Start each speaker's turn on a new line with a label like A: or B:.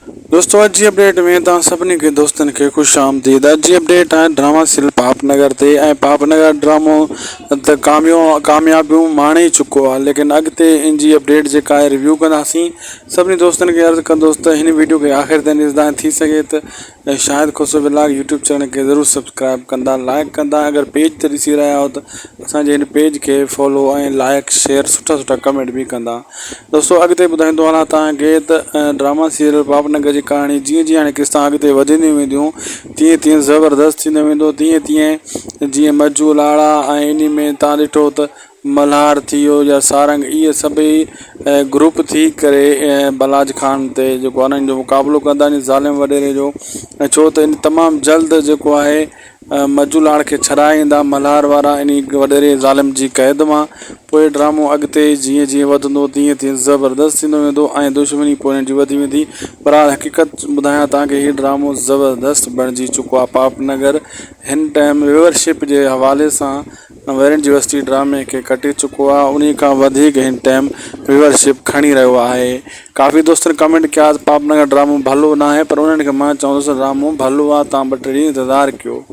A: दोस्तों अॼु जी अपडेट में तव्हां सभिनी खे दोस्तनि खे ख़ुशि आमदीद। अॼु जी अपडेट आहे ड्रामा सीरियल पापनगर ते। ऐं पापनगर ड्रामो त कामयाबियूं माणे ई चुको आहे, लेकिन अॻिते इन जी अपडेट जेका आहे रिव्यू कंदासीं। सभिनी दोस्तनि खे अर्ज़ु कंदुसि त हिन वीडियो खे आख़िर ताईं ॾिसंदा, थी सघे त शायदि ख़ुशि ब्लॉग यूट्यूब चैनल खे ज़रूरु सब्सक्राइब कंदा, लाइक कंदा। अगरि पेज ते ॾिसी रहिया आहियो त असांजे हिन पेज खे फॉलो ऐं लाइक शेयर सुठा कमेंट भी कंदा। दोस्तों अॻिते ॿुधाईंदो हलां तव्हांखे त ड्रामा सीरियल पापनगर जी कहाणी जीअं जीअं हाणे क़िस्ता अॻिते वधंदियूं वेंदियूं तीअं तीअं ज़बरदस्त थींदो वेंदो। तीअं तीअं जीअं मज्जू लाड़ा ऐं इन में तव्हां ॾिठो त मल्हार थी वियो या सारंग, इहे सभई ग्रुप थी करे बलाज खान ते जेको आहे न जो मुक़ाबिलो कंदा ज़ालिम वॾेरे जो। छो त इन तमामु जल्द जेको आहे मज्जू लाड़ खे छॾाए ईंदा मल्हार वारा इन वॾेरे ज़ालिम जी क़ैद मां। पोइ ड्रामो अॻिते जीअं जीअं वधंदो तीअं तीअं ज़बरदस्त थींदो वेंदो ऐं दुश्मनी पोइ जी वधी वेंदी। पर हक़ीक़त ॿुधायां तव्हांखे हीउ ड्रामो ज़बरदस्त बणिजी चुको आहे। पापनगर हिन टाइम व्यूअरशिप जे हवाले सां वैरेंट यूनिवर्सिटी ड्रामे खे कटे चुको आहे। उन खां वधीक हिन टाइम व्यूअरशिप खणी रहियो आहे। काफ़ी दोस्तनि कमेंट कया पापनगर ड्रामो भलो न आहे, पर उन्हनि खे मां चवंदुसि ड्रामो भलो आहे, तव्हां 2-3 ॾींहं इंतज़ारु कयो।